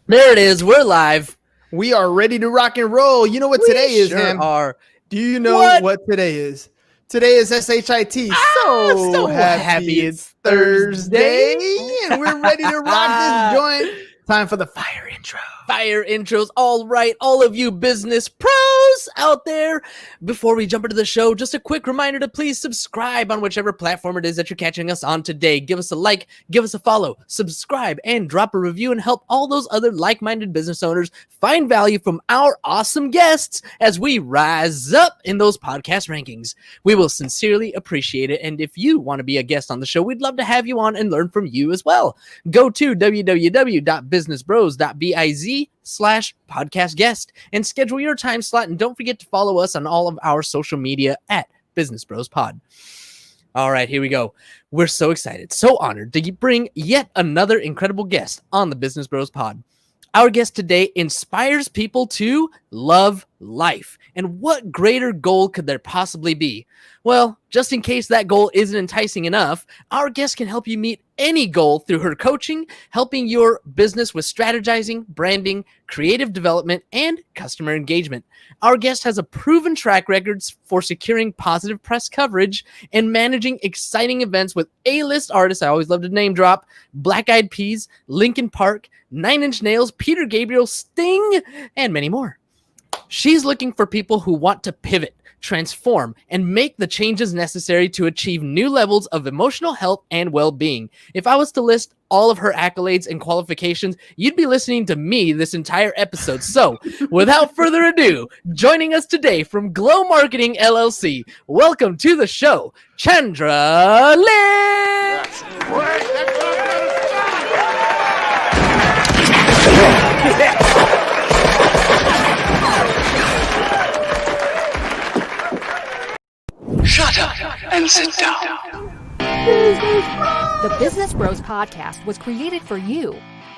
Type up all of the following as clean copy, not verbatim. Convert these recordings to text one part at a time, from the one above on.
There it is. We're live. We are ready to rock and roll. You know what today is, man? Are. Do you know what today is? Today is SHIT. So happy it's Thursday. And we're ready to rock this joint. Time for the fire intro. Fire intros. All right, all of you business pros out there. Before we jump into the show, just a quick reminder to please subscribe on whichever platform it is that you're catching us on today. Give us a like, give us a follow, subscribe, and drop a review and help all those other like-minded business owners find value from our awesome guests as we rise up in those podcast rankings. We will sincerely appreciate it. And if you want to be a guest on the show, we'd love to have you on and learn from you as well. Go to www.businessbros.biz/podcast guest and schedule your time slot. And don't forget to follow us on all of our social media at Business Bros Pod. All right, here we go. We're so excited, so honored to bring yet another incredible guest on the Business Bros Pod. Our guest today inspires people to love life. And what greater goal could there possibly be? Well, just in case that goal isn't enticing enough, our guest can help you meet any goal through her coaching, helping your business with strategizing, branding, creative development, and customer engagement. Our guest has a proven track record for securing positive press coverage and managing exciting events with A-list artists. I always love to name drop: Black Eyed Peas, Linkin Park, Nine Inch Nails, Peter Gabriel, Sting, and many more. She's looking for people who want to pivot, transform, and make the changes necessary to achieve new levels of emotional health and well-being. If I was to list all of her accolades and qualifications, you'd be listening to me this entire episode. So, without further ado, joining us today from Glow Marketing LLC, welcome to the show, Chandra Lynn! That's great! Shut up and sit down. The Business Bros Podcast was created for you.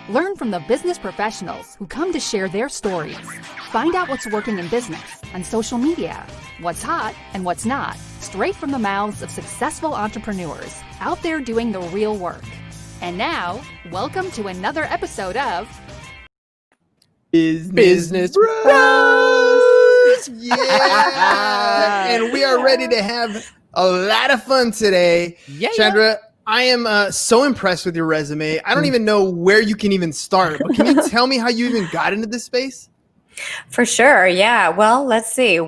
Learn from the business professionals who come to share their stories. Find out what's working in business and social media, what's hot and what's not, straight from the mouths of successful entrepreneurs out there doing the real work. And now, welcome to another episode of Business Bros. Yeah. And we are ready to have a lot of fun today. Yeah, Chandra, I am so impressed with your resume. I don't even know where you can even start, but can you tell me how you even got into this space? For sure. Yeah. Well, let's see.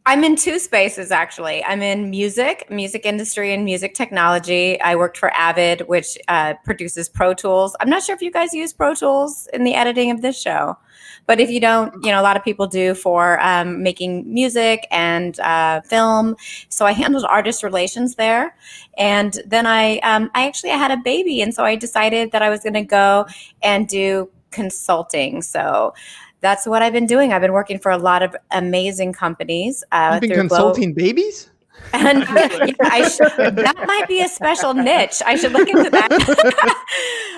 I'm in two spaces, actually. I'm in music industry, and music technology. I worked for Avid, which produces Pro Tools. I'm not sure if you guys use Pro Tools in the editing of this show, but if you don't, a lot of people do for making music and film. So I handled artist relations there. And then I actually had a baby. And so I decided that I was going to go and do consulting. So that's what I've been doing. I've been working for a lot of amazing companies. You've been consulting babies? And that might be a special niche. I should look into that.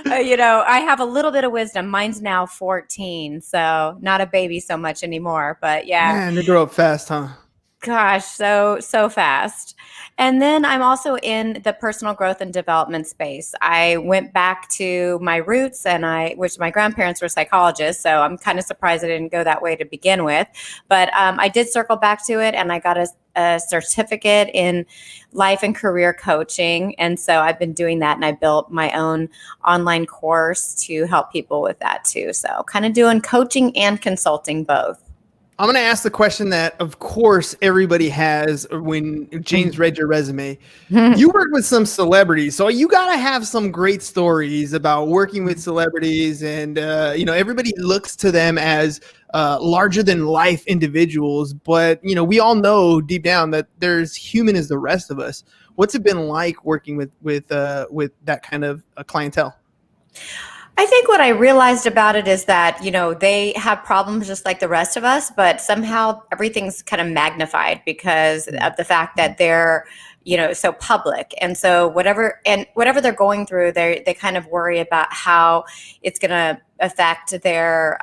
I have a little bit of wisdom. Mine's now 14, so not a baby so much anymore. But yeah. Man, they grow up fast, huh? Gosh, so fast. And then I'm also in the personal growth and development space. I went back to my roots, which my grandparents were psychologists, so I'm kind of surprised I didn't go that way to begin with. But I did circle back to it, and I got a certificate in life and career coaching. And so I've been doing that, and I built my own online course to help people with that too. So kind of doing coaching and consulting both. I'm going to ask the question that, of course, everybody has when James read your resume. You work with some celebrities, so you got to have some great stories about working with celebrities. And, everybody looks to them as larger than life individuals. But, we all know deep down that there's human as the rest of us. What's it been like working with that kind of clientele? I think what I realized about it is that, they have problems just like the rest of us, but somehow everything's kind of magnified because of the fact that they're, so public. And so whatever they're going through, they kind of worry about how it's going to affect their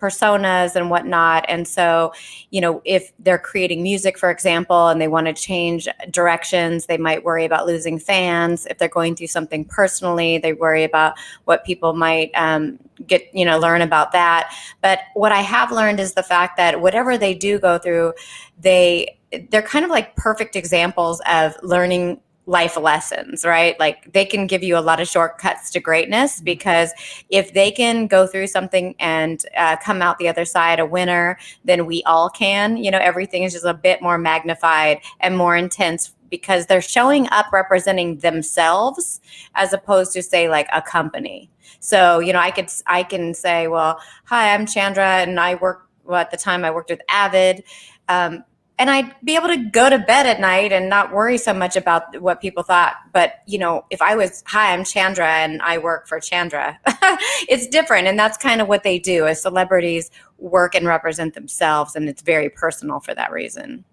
personas and whatnot. And so, if they're creating music, for example, and they want to change directions, they might worry about losing fans. If they're going through something personally, they worry about what people might learn about that. But what I have learned is the fact that whatever they do go through, they're kind of like perfect examples of learning life lessons, right? Like they can give you a lot of shortcuts to greatness, because if they can go through something and come out the other side a winner, then we all can. Everything is just a bit more magnified and more intense, because they're showing up representing themselves as opposed to, say, like a company. So, I can say, well, hi, I'm Chandra, and at the time I worked with Avid. And I'd be able to go to bed at night and not worry so much about what people thought. But, if I was, hi, I'm Chandra and I work for Chandra, it's different. And that's kind of what they do, as celebrities work and represent themselves. And it's very personal for that reason.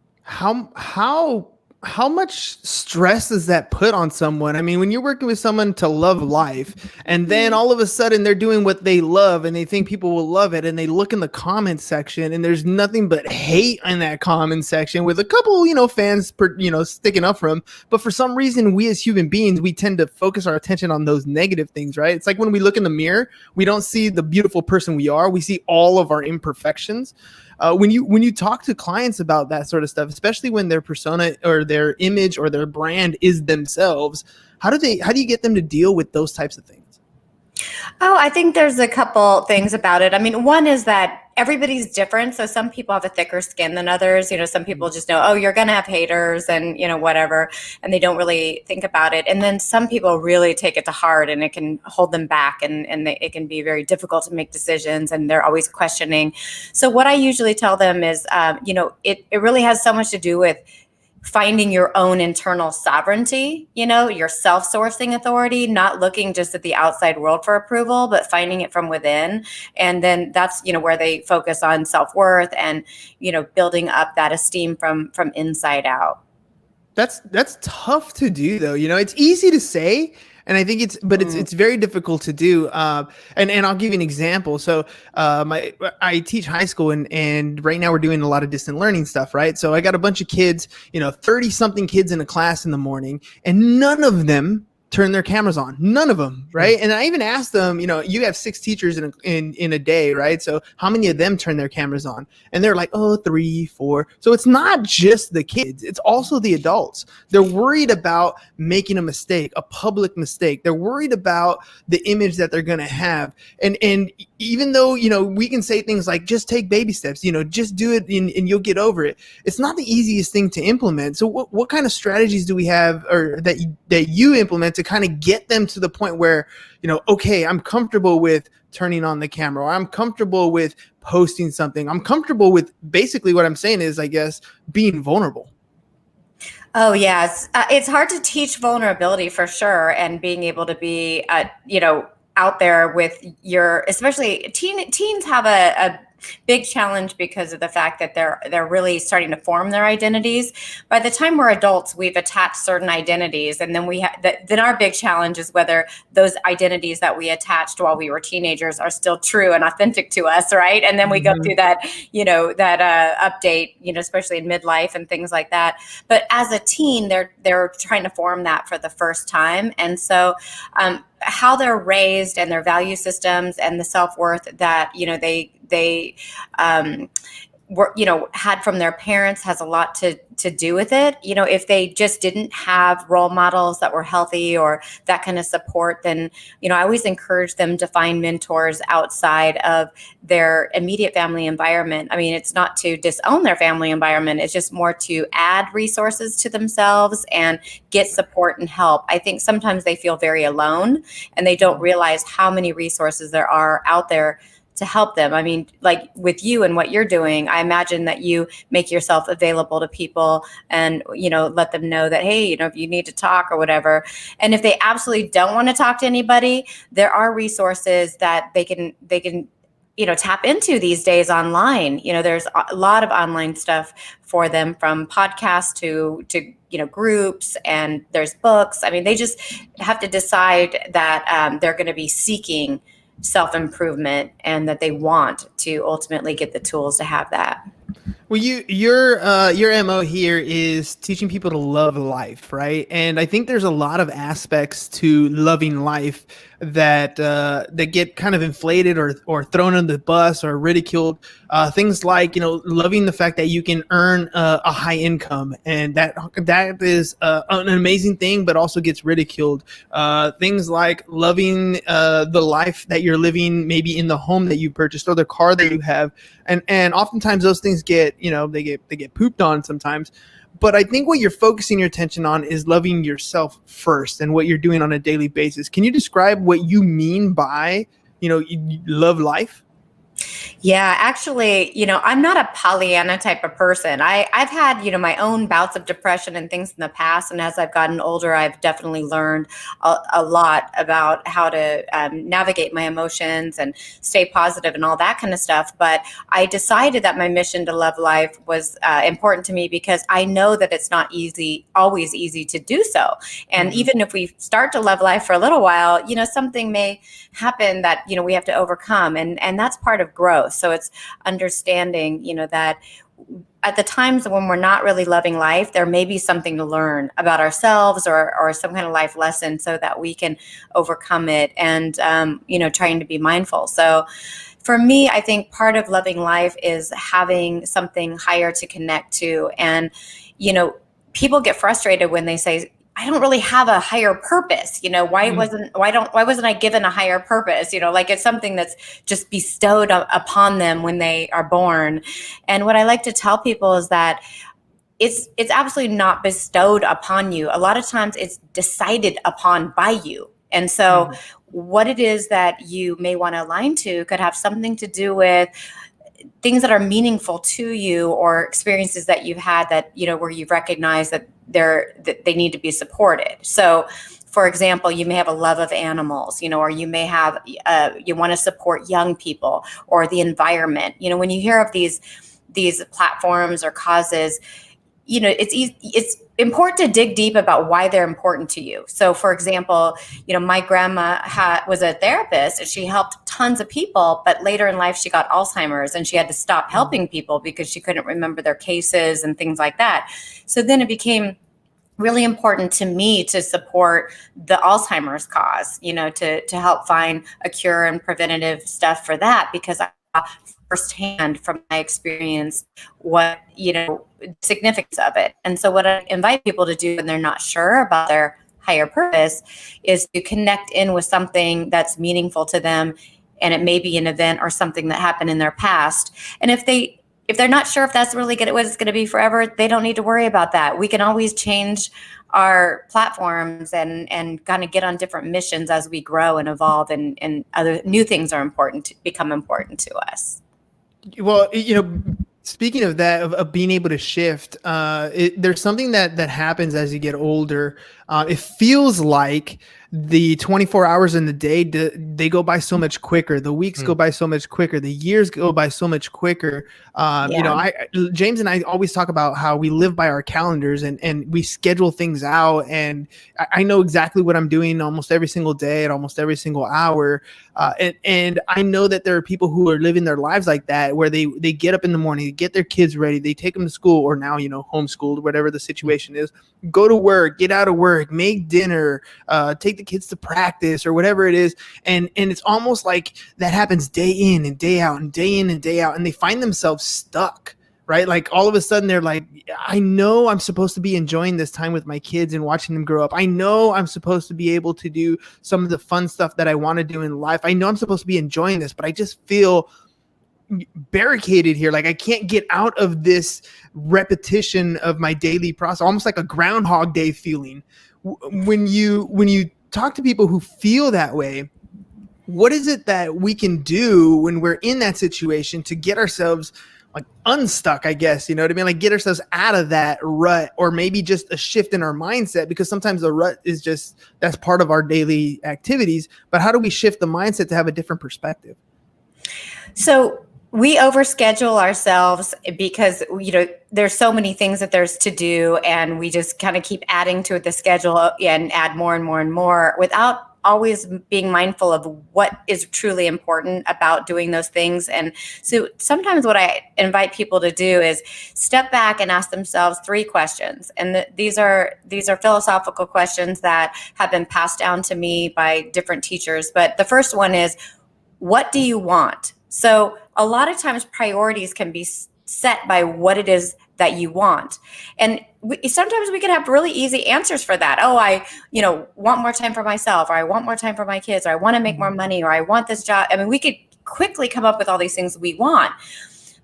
How much stress does that put on someone? I mean, when you're working with someone to love life, and then all of a sudden they're doing what they love and they think people will love it, and they look in the comment section and there's nothing but hate in that comment section, with a couple, fans, sticking up for them. But for some reason, we as human beings, we tend to focus our attention on those negative things, right? It's like when we look in the mirror, we don't see the beautiful person we are. We see all of our imperfections. When you talk to clients about that sort of stuff, especially when their persona or their image or their brand is themselves, how do you get them to deal with those types of things? Oh, I think there's a couple things about it. I mean, one is that everybody's different. So some people have a thicker skin than others. Some people just know, oh, you're going to have haters and, whatever, and they don't really think about it. And then some people really take it to heart, and it can hold them back, and it can be very difficult to make decisions, and they're always questioning. So what I usually tell them is, it really has so much to do with finding your own internal sovereignty, your self-sourcing authority, not looking just at the outside world for approval, but finding it from within. And then that's, where they focus on self-worth and, building up that esteem from inside out. That's tough to do, though. It's easy to say, and I think it's very difficult to do. And I'll give you an example. So I teach high school, and right now we're doing a lot of distant learning stuff, right? So I got a bunch of kids, 30 something kids in a class in the morning, and none of them turn their cameras on. None of them, right? And I even asked them, you have 6 teachers in a day, right? So how many of them turn their cameras on? And they're like, 3, 4. So it's not just the kids, it's also the adults. They're worried about making a mistake, a public mistake. They're worried about the image that they're going to have. And even though, we can say things like, just take baby steps, just do it and you'll get over it. It's not the easiest thing to implement. So what kind of strategies do we have, or that you implement to kind of get them to the point where, okay, I'm comfortable with turning on the camera, or I'm comfortable with posting something. I'm comfortable with, basically what I'm saying is, I guess, being vulnerable. Oh, yeah. It's hard to teach vulnerability for sure. And being able to be, out there with especially teens have a big challenge because of the fact that they're really starting to form their identities. By the time we're adults, we've attached certain identities, and then then our big challenge is whether those identities that we attached while we were teenagers are still true and authentic to us, right? And then we go through that, update, especially in midlife and things like that. But as a teen, they're trying to form that for the first time, and so how they're raised and their value systems and the self-worth that they had from their parents has a lot to do with it. If they just didn't have role models that were healthy or that kind of support, then, I always encourage them to find mentors outside of their immediate family environment. I mean, it's not to disown their family environment. It's just more to add resources to themselves and get support and help. I think sometimes they feel very alone and they don't realize how many resources there are out there to help them. I mean, like with you and what you're doing, I imagine that you make yourself available to people and, let them know that, hey, if you need to talk or whatever. And if they absolutely don't want to talk to anybody, there are resources that they can tap into these days online. There's a lot of online stuff for them, from podcasts to groups, and there's books. I mean, they just have to decide that they're going to be seeking self-improvement and that they want to ultimately get the tools to have that. Well, your MO here is teaching people to love life, right? And I think there's a lot of aspects to loving life that get kind of inflated or thrown under the bus or ridiculed. Things like, loving the fact that you can earn a high income, and that is an amazing thing, but also gets ridiculed. Things like loving the life that you're living, maybe in the home that you purchased or the car that you have, and oftentimes those things get they get pooped on sometimes. But I think what you're focusing your attention on is loving yourself first and what you're doing on a daily basis. Can you describe what you mean by, you love life? Yeah, actually, I'm not a Pollyanna type of person. I've had, my own bouts of depression and things in the past. And as I've gotten older, I've definitely learned a lot about how to navigate my emotions and stay positive and all that kind of stuff. But I decided that my mission to love life was important to me because I know that it's not always easy to do so. And even if we start to love life for a little while, something may happen that, we have to overcome. And that's part of growth. So it's understanding, that at the times when we're not really loving life, there may be something to learn about ourselves or some kind of life lesson so that we can overcome it and, trying to be mindful. So for me, I think part of loving life is having something higher to connect to. And, people get frustrated when they say, I don't really have a higher purpose. Why wasn't I given a higher purpose? Like it's something that's just bestowed upon them when they are born. And what I like to tell people is that it's absolutely not bestowed upon you. A lot of times it's decided upon by you. And so what it is that you may want to align to could have something to do with things that are meaningful to you or experiences that you've had that, where you've recognized that they need to be supported. So for example, you may have a love of animals, or you may have, you want to support young people or the environment. When you hear of these platforms or causes, it's important to dig deep about why they're important to you. So for example, my grandma was a therapist and she helped tons of people, but later in life she got Alzheimer's and she had to stop helping people because she couldn't remember their cases and things like that. So then it became really important to me to support the Alzheimer's cause, to help find a cure and preventative stuff for that, because I saw firsthand from my experience what, significance of it. And so what I invite people to do when they're not sure about their higher purpose is to connect in with something that's meaningful to them. And it may be an event or something that happened in their past. And if they're not sure if that's really what it's going to be forever, they don't need to worry about that. We can always change our platforms and kind of get on different missions as we grow and evolve, and other new things become important to us. Well, speaking of that, of being able to shift, there's something that happens as you get older. It feels like the 24 hours in the day, they go by so much quicker. The weeks go by so much quicker. The years go by so much quicker. James and I always talk about how we live by our calendars and we schedule things out. And I know exactly what I'm doing almost every single day at almost every single hour. And I know that there are people who are living their lives like that, where they get up in the morning, get their kids ready, they take them to school, or now, homeschooled, whatever the situation is, go to work, get out of work, make dinner, take the kids to practice or whatever it is. And it's almost like that happens day in and day out and day in and day out. And they find themselves stuck, right? Like all of a sudden they're like, I know I'm supposed to be enjoying this time with my kids and watching them grow up. I know I'm supposed to be able to do some of the fun stuff that I want to do in life. I know I'm supposed to be enjoying this, but I just feel barricaded here. Like I can't get out of this repetition of my daily process, almost like a Groundhog Day feeling. When you talk to people who feel that way, what is it that we can do when we're in that situation to get ourselves like unstuck, I guess, you know what I mean? Like get ourselves out of that rut, or maybe just a shift in our mindset, because sometimes the rut is just, that's part of our daily activities. But how do we shift the mindset to have a different perspective? So we overschedule ourselves because, there's so many things that there's to do, and we just kind of keep adding to the schedule and add more and more and more without always being mindful of what is truly important about doing those things. And so sometimes what I invite people to do is step back and ask themselves 3 questions. And these are philosophical questions that have been passed down to me by different teachers. But the first one is, what do you want? So a lot of times priorities can be set by what it is that you want. And sometimes we can have really easy answers for that. Oh, I want more time for myself, or I want more time for my kids, or I want to make more money, or I want this job. I mean, we could quickly come up with all these things we want.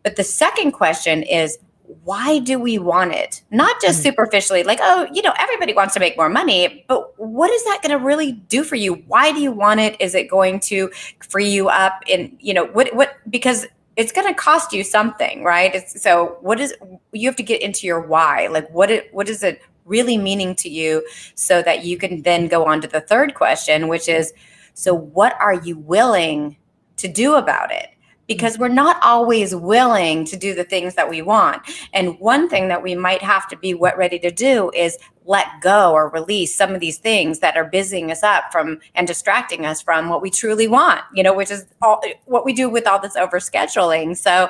But the second question is, why do we want it? Not just superficially, like, oh, everybody wants to make more money, but what is that going to really do for you? Why do you want it? Is it going to free you up in, what, because it's going to cost you something, right? So you have to get into your why, like what is it really meaning to you, so that you can then go on to the third question, which is, so what are you willing to do about it? Because we're not always willing to do the things that we want. And one thing that we might have to be ready to do is let go or release some of these things that are busying us up from and distracting us from what we truly want, which is what we do with all this overscheduling. So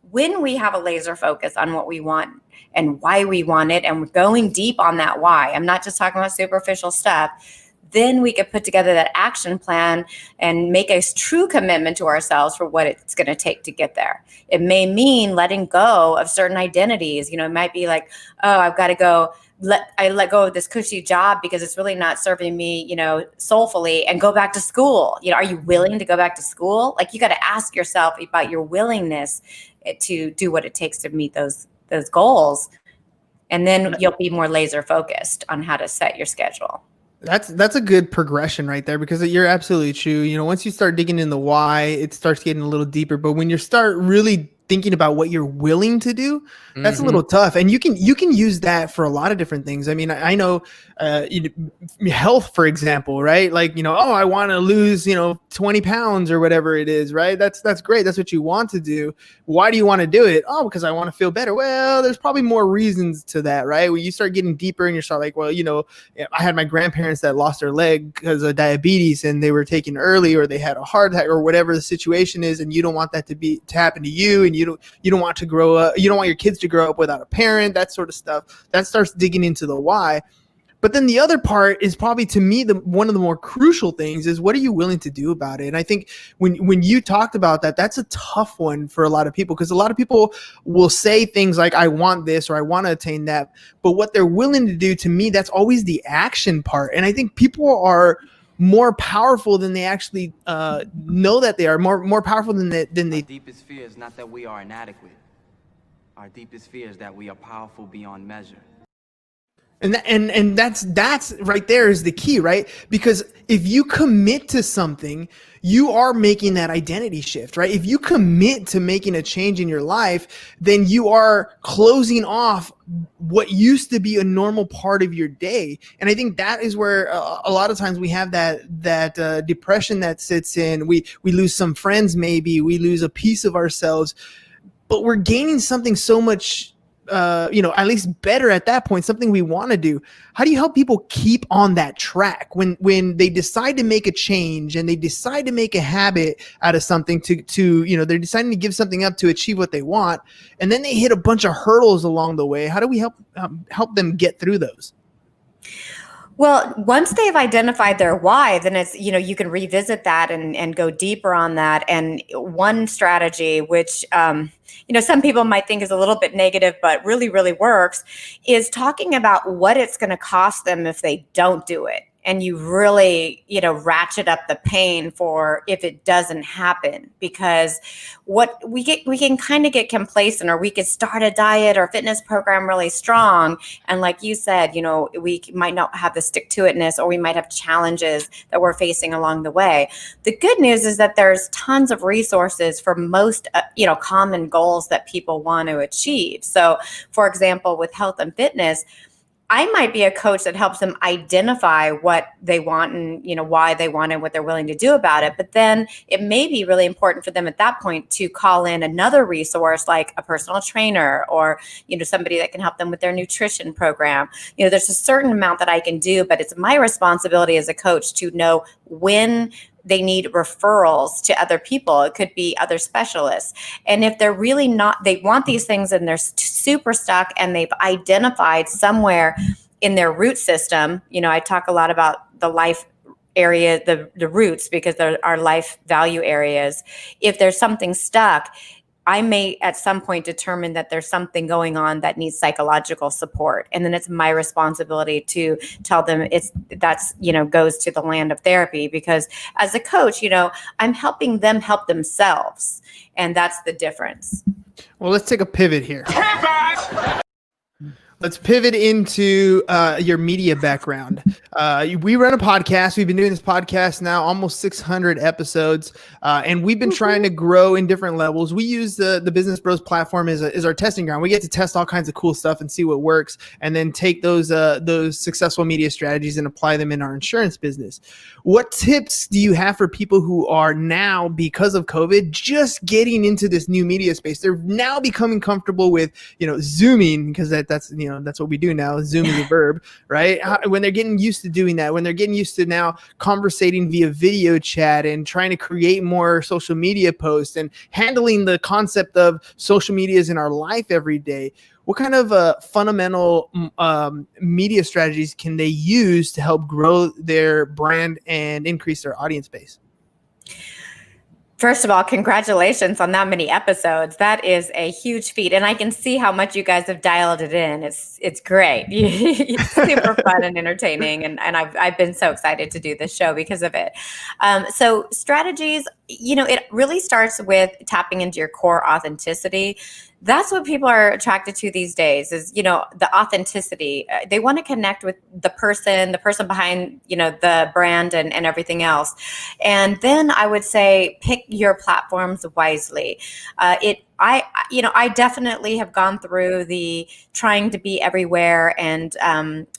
when we have a laser focus on what we want and why we want it, and we're going deep on that why, I'm not just talking about superficial stuff, then we could put together that action plan and make a true commitment to ourselves for what it's going to take to get there. It may mean letting go of certain identities. It might be like, oh, I've got to go. I let go of this cushy job because it's really not serving me, soulfully, and go back to school. Are you willing to go back to school? Like, you got to ask yourself about your willingness to do what it takes to meet those goals. And then you'll be more laser focused on how to set your schedule. That's a good progression right there, because you're absolutely true. Once you start digging in the why, it starts getting a little deeper. But when you start really thinking about what you're willing to do, that's a little tough. And you can use that for a lot of different things. I mean, I know health, for example, right? Like, oh, I want to lose, 20 pounds or whatever it is, right? That's great. That's what you want to do. Why do you want to do it? Oh, because I want to feel better. Well, there's probably more reasons to that, right? When you start getting deeper and you start like, well, I had my grandparents that lost their leg because of diabetes, and they were taken early, or they had a heart attack, or whatever the situation is, and you don't want that to happen to you, and you don't want to grow up, you don't want your kids to grow up without a parent, that sort of stuff. That starts digging into the why. But then the other part is probably, to me, one of the more crucial things is, what are you willing to do about it? And I think when you talked about that, that's a tough one for a lot of people, because a lot of people will say things like, I want this, or I want to attain that. But what they're willing to do, to me, that's always the action part. And I think people are more powerful than they actually know that they are, more powerful than they. Our deepest fear is not that we are inadequate. Our deepest fear is that we are powerful beyond measure. And that's right there is the key, right? Because if you commit to something, you are making that identity shift, right? If you commit to making a change in your life, then you are closing off what used to be a normal part of your day. And I think that is where a lot of times we have that depression that sits in. We lose some friends, maybe we lose a piece of ourselves, but we're gaining something so much at least better at that point, something we want to do. How do you help people keep on that track when they decide to make a change and they decide to make a habit out of something to they're deciding to give something up to achieve what they want, and then they hit a bunch of hurdles along the way? How do we help them get through those? Well, once they've identified their why, then it's, you can revisit that and go deeper on that. And one strategy, which, some people might think is a little bit negative, but really, really works, is talking about what it's going to cost them if they don't do it. And you really, ratchet up the pain for if it doesn't happen, because what we can kind of get complacent, or we could start a diet or fitness program really strong. And like you said, we might not have the stick-to-itness, or we might have challenges that we're facing along the way. The good news is that there's tons of resources for most, common goals that people want to achieve. So for example, with health and fitness, I might be a coach that helps them identify what they want and, why they want and what they're willing to do about it. But then it may be really important for them at that point to call in another resource like a personal trainer or, somebody that can help them with their nutrition program. There's a certain amount that I can do, but it's my responsibility as a coach to know when they need referrals to other people. It could be other specialists. And if they're really not, they want these things and they're super stuck and they've identified somewhere in their root system, I talk a lot about the life area, the roots, because there are life value areas. If there's something stuck, I may at some point determine that there's something going on that needs psychological support. And then it's my responsibility to tell them that's goes to the land of therapy, because as a coach, I'm helping them help themselves. And that's the difference. Well, let's take a pivot here. Let's pivot into your media background. We run a podcast. We've been doing this podcast now almost 600 episodes, and we've been trying to grow in different levels. We use the Business Bros platform as our testing ground. We get to test all kinds of cool stuff and see what works, and then take those successful media strategies and apply them in our insurance business. What tips do you have for people who are now, because of COVID, just getting into this new media space? They're now becoming comfortable with Zooming, because that's what we do now. Zoom is a verb, right? When they're getting used to doing that, when they're getting used to now conversating via video chat and trying to create more social media posts and handling the concept of social medias in our life every day, what kind of fundamental media strategies can they use to help grow their brand and increase their audience base? First of all, congratulations on that many episodes. That is a huge feat. And I can see how much you guys have dialed it in. It's great. It's super fun and entertaining. And I've been so excited to do this show because of it. So strategies, it really starts with tapping into your core authenticity. That's what people are attracted to these days is, the authenticity. They want to connect with the person behind, the brand and everything else. And then I would say pick your platforms wisely. I definitely have gone through the trying to be everywhere and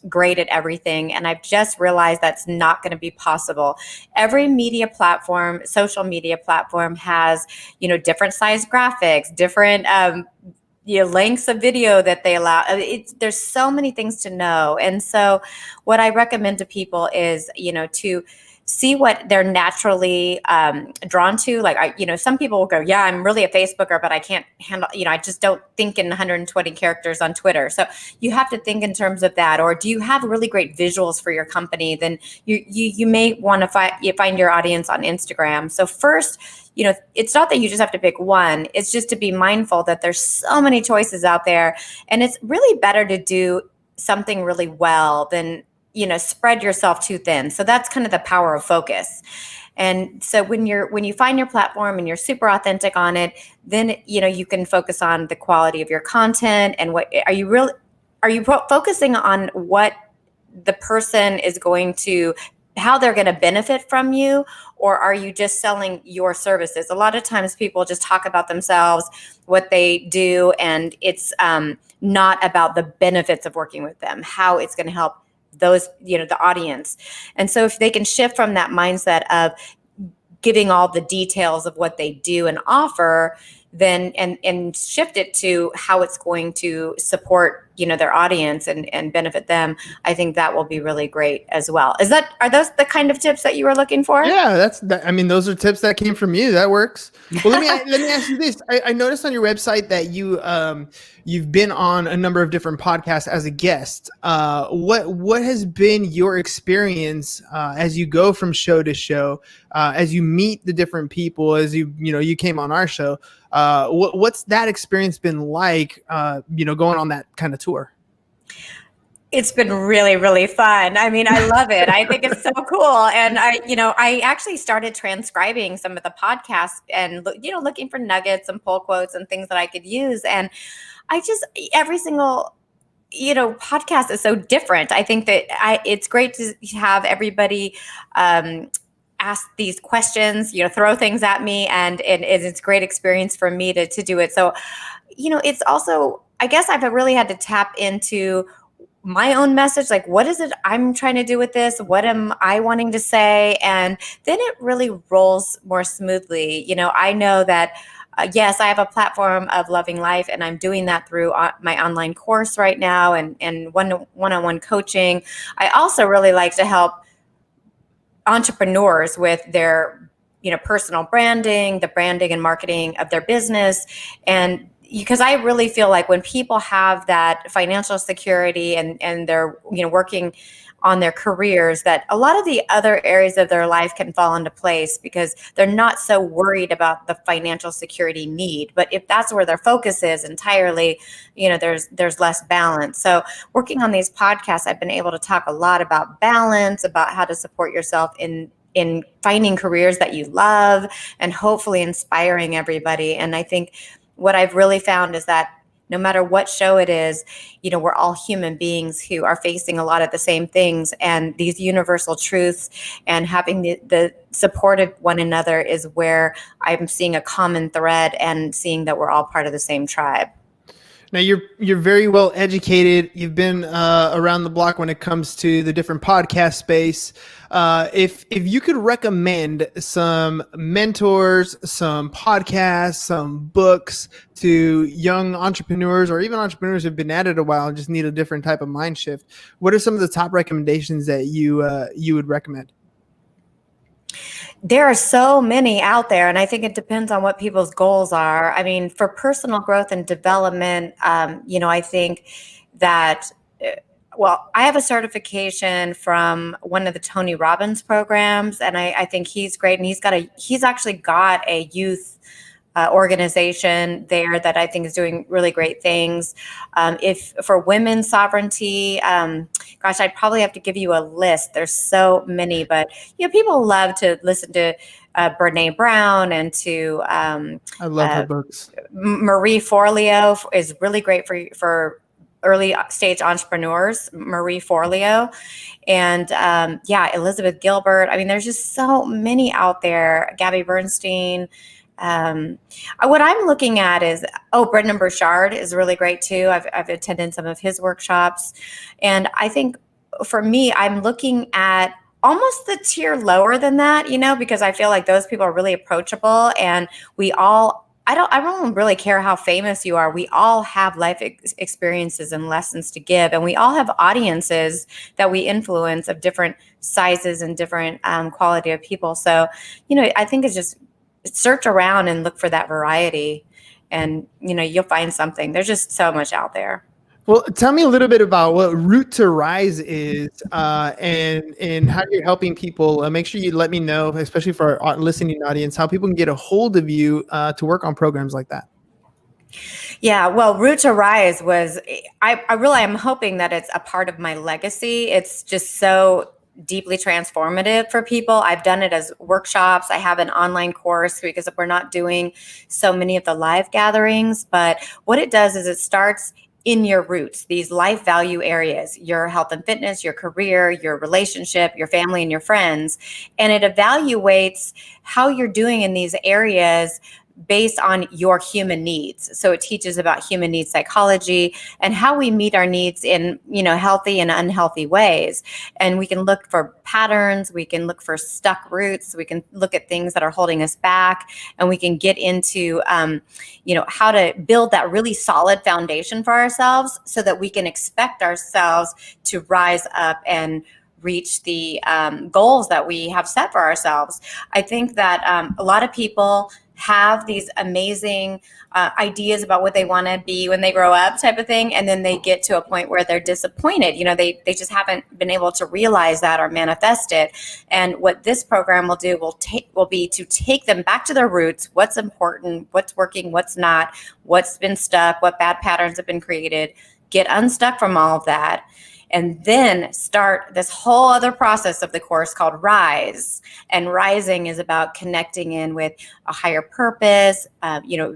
great at everything. And I've just realized that's not going to be possible. Every media platform, social media platform has, different size graphics, different lengths of video that they allow. There's so many things to know. And so what I recommend to people is, to see what they're naturally drawn to. Like, some people will go, yeah, I'm really a Facebooker, but I can't handle, I just don't think in 120 characters on Twitter. So you have to think in terms of that. Or do you have really great visuals for your company? Then you may want to find your audience on Instagram. So first, it's not that you just have to pick one. It's just to be mindful that there's so many choices out there. And it's really better to do something really well than spread yourself too thin. So that's kind of the power of focus. And so when you find your platform and you're super authentic on it, then you can focus on the quality of your content and are you focusing on what the person is going to, how they're going to benefit from you, or are you just selling your services? A lot of times people just talk about themselves, what they do, and it's not about the benefits of working with them, how it's going to help those, the audience. And so if they can shift from that mindset of giving all the details of what they do and offer, then and shift it to how it's going to support, their audience and benefit them, I think that will be really great as well. Are those the kind of tips that you were looking for? Yeah, those are tips that came from you. That works. Well, let me ask you this. I noticed on your website that you've been on a number of different podcasts as a guest. What has been your experience as you go from show to show, as you meet the different people, as you came on our show? What's that experience been like, going on that kind of tour? It's been really, really fun. I mean, I love it. I think it's so cool. And I actually started transcribing some of the podcasts and, looking for nuggets and pull quotes and things that I could use. And every single, podcast is so different. I think that it's great to have everybody, ask these questions, throw things at me, and it's a great experience for me to do it. So, it's also, I guess I've really had to tap into my own message, like what is it I'm trying to do with this? What am I wanting to say? And then it really rolls more smoothly. I know that yes, I have a platform of loving life, and I'm doing that through my online course right now and one-on-one coaching. I also really like to help entrepreneurs with their personal branding, the branding and marketing of their business. And because I really feel like when people have that financial security and they're working on their careers, that a lot of the other areas of their life can fall into place because they're not so worried about the financial security need. But if that's where their focus is entirely, there's less balance. So working on these podcasts, I've been able to talk a lot about balance, about how to support yourself in finding careers that you love and hopefully inspiring everybody. And I think what I've really found is that no matter what show it is, we're all human beings who are facing a lot of the same things, and these universal truths and having the support of one another is where I'm seeing a common thread and seeing that we're all part of the same tribe. Now you're very well educated. You've been around the block when it comes to the different podcast space. If you could recommend some mentors, some podcasts, some books to young entrepreneurs or even entrepreneurs who've been at it a while and just need a different type of mind shift, what are some of the top recommendations that you would recommend? There are so many out there, and I think it depends on what people's goals are. I mean, for personal growth and development, I think that, I have a certification from one of the Tony Robbins programs, and I think he's great. And he's actually got a youth organization there that I think is doing really great things. If for women's sovereignty, I'd probably have to give you a list. There's so many, but people love to listen to Brene Brown and to I love her books. Marie Forleo is really great for early stage entrepreneurs, Marie Forleo, and Elizabeth Gilbert. I mean, there's just so many out there. Gabby Bernstein. What I'm looking at is, Brendan Burchard is really great too. I've attended some of his workshops. And I think for me, I'm looking at almost the tier lower than that, because I feel like those people are really approachable, and I don't really care how famous you are. We all have life experiences and lessons to give, and we all have audiences that we influence of different sizes and different quality of people. So, I think it's just search around and look for that variety, and you'll find something. There's just so much out there. Well, tell me a little bit about what Root to Rise is, and how you're helping people. Make sure you let me know, especially for our listening audience, how people can get a hold of you to work on programs like that. Yeah, well, Root to Rise was, I really am hoping that it's a part of my legacy. It's just so deeply transformative for people. I've done it as workshops. I have an online course because we're not doing so many of the live gatherings. But what it does is it starts in your roots, these life value areas, your health and fitness, your career, your relationship, your family, and your friends. And it evaluates how you're doing in these areas based on your human needs. So it teaches about human needs psychology and how we meet our needs in, healthy and unhealthy ways. And we can look for patterns, we can look for stuck roots, we can look at things that are holding us back, and we can get into, how to build that really solid foundation for ourselves so that we can expect ourselves to rise up and reach the goals that we have set for ourselves. I think that a lot of people have these amazing ideas about what they want to be when they grow up type of thing. And then they get to a point where they're disappointed. They just haven't been able to realize that or manifest it. And what this program will do will be to take them back to their roots. What's important, what's working, what's not, what's been stuck, what bad patterns have been created, get unstuck from all of that. And then start this whole other process of the course called Rise. And rising is about connecting in with a higher purpose,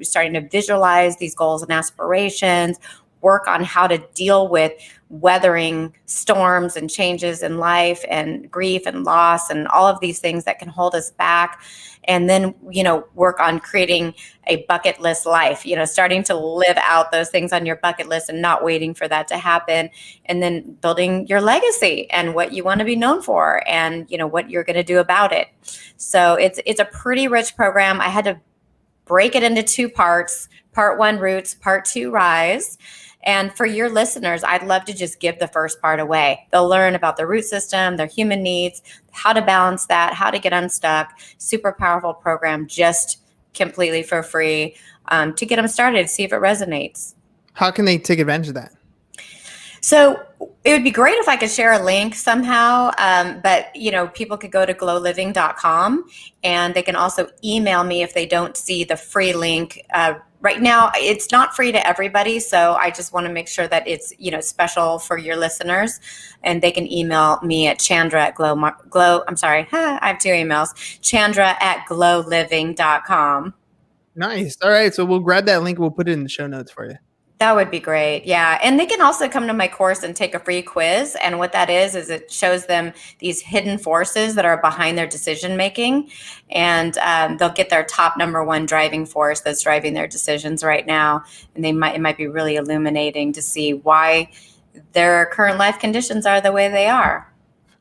starting to visualize these goals and aspirations. work on how to deal with weathering storms and changes in life and grief and loss and all of these things that can hold us back. And then, work on creating a bucket list life, starting to live out those things on your bucket list and not waiting for that to happen. And then building your legacy and what you want to be known for and, what you're going to do about it. So it's a pretty rich program. I had to break it into 2 parts, part 1 roots, part 2 rise. And for your listeners, I'd love to just give the first part away. They'll learn about the root system, their human needs, how to balance that, how to get unstuck. Super powerful program, just completely for free to get them started, see if it resonates. How can they take advantage of that? So it would be great if I could share a link somehow, but people could go to glowliving.com and they can also email me if they don't see the free link. Right now, it's not free to everybody, so I just want to make sure that it's special for your listeners, and they can email me at Chandra at I have 2 emails, Chandra at glowliving.com. Nice. All right, so we'll grab that link. We'll put it in the show notes for you. That would be great. Yeah. And they can also come to my course and take a free quiz. And what that is it shows them these hidden forces that are behind their decision making. And they'll get their top number 1 driving force that's driving their decisions right now. And it might be really illuminating to see why their current life conditions are the way they are.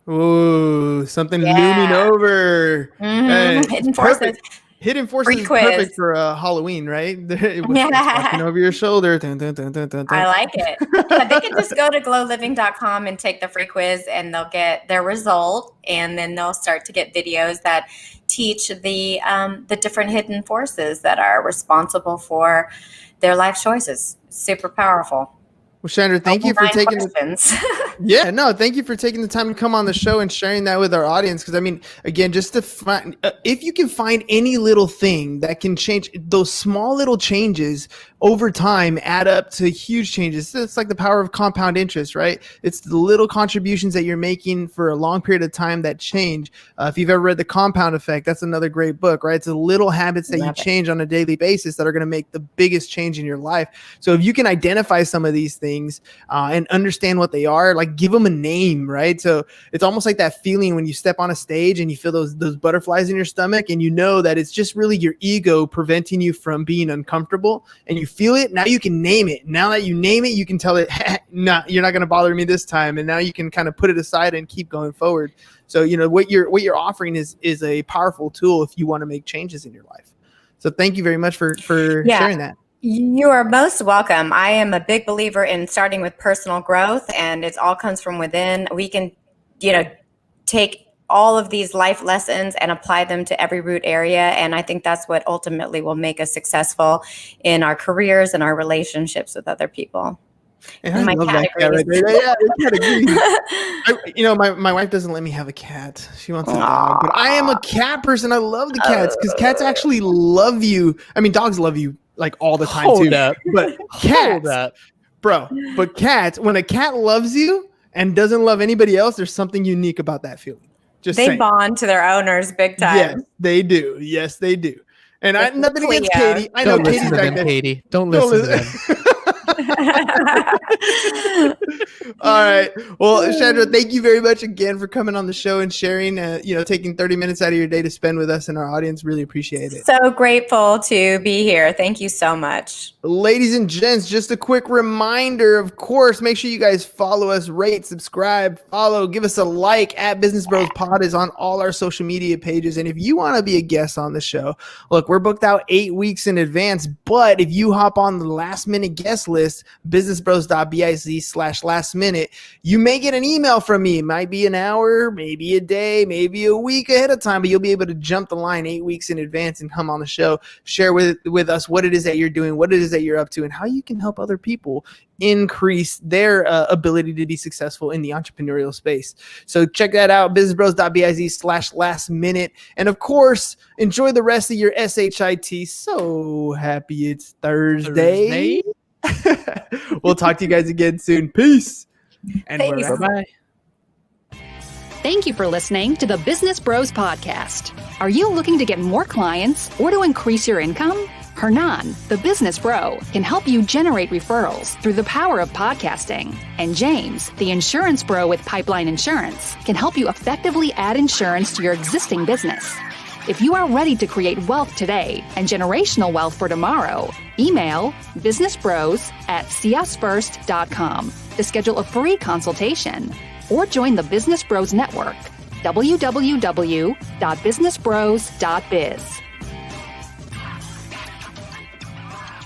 Ooh, something looming over. Mm-hmm. Hidden forces. Perfect. Hidden Forces is perfect for Halloween, right? Walking over your shoulder. Dun, dun, dun, dun, dun, dun. I like it. But they can just go to glowliving.com and take the free quiz, and they'll get their result, and then they'll start to get videos that teach the different hidden forces that are responsible for their life choices. Super powerful. Well, Chandra, thank you for taking thank you for taking the time to come on the show and sharing that with our audience. Because again, just to find, if you can find any little thing that can change, those small little changes over time add up to huge changes. It's like the power of compound interest, right? It's the little contributions that you're making for a long period of time that change. If you've ever read The Compound Effect, that's another great book, right? It's the little habits that you change on a daily basis that are going to make the biggest change in your life. So if you can identify some of these things and understand what they are, like give them a name, right? So it's almost like that feeling when you step on a stage and you feel those butterflies in your stomach, and you know that it's just really your ego preventing you from being uncomfortable, and you feel it. Now you can name it. Now that you name it, you can tell it, no, you're not going to bother me this time. And now you can kind of put it aside and keep going forward. So, what you're offering is a powerful tool if you want to make changes in your life. So thank you very much for sharing that. You are most welcome. I am a big believer in starting with personal growth, and it all comes from within. We can, take all of these life lessons and apply them to every root area. And I think that's what ultimately will make us successful in our careers and our relationships with other people. And I love that cat right there. Yeah, my wife doesn't let me have a cat. She wants a dog, but I am a cat person. I love the cats because cats actually love you. I mean, dogs love you like all the time too. But cats, but cats, when a cat loves you and doesn't love anybody else, there's something unique about that feeling. They bond to their owners big time. Yes, they do. Yes, they do. And nothing against Katie. I know Katie's back there. Katie. Don't listen to them. All right. Well, Chandra, thank you very much again for coming on the show and sharing, taking 30 minutes out of your day to spend with us and our audience. Really appreciate it. So grateful to be here. Thank you so much. Ladies and gents, just a quick reminder, of course, make sure you guys follow us, rate, subscribe, follow, give us a like at Business Bros Pod is on all our social media pages. And if you want to be a guest on the show, look, we're booked out 8 weeks in advance, but if you hop on the last minute guest list, businessbros.biz/last minute, you may get an email from me. It might be an hour, maybe a day, maybe a week ahead of time, but you'll be able to jump the line 8 weeks in advance and come on the show, share with us what it is that you're doing, what it is that you're up to, and how you can help other people increase their ability to be successful in the entrepreneurial space. So check that out, businessbros.biz/last minute. And of course, enjoy the rest of your SHIT. So happy it's Thursday. We'll talk to you guys again soon. Peace. And bye-bye. Thank you for listening to the Business Bros Podcast. Are you looking to get more clients or to increase your income? Hernan, the business bro, can help you generate referrals through the power of podcasting. And James, the insurance bro with Pipeline Insurance, can help you effectively add insurance to your existing business. If you are ready to create wealth today and generational wealth for tomorrow, email businessbros@csfirst.com to schedule a free consultation or join the Business Bros Network, www.businessbros.biz.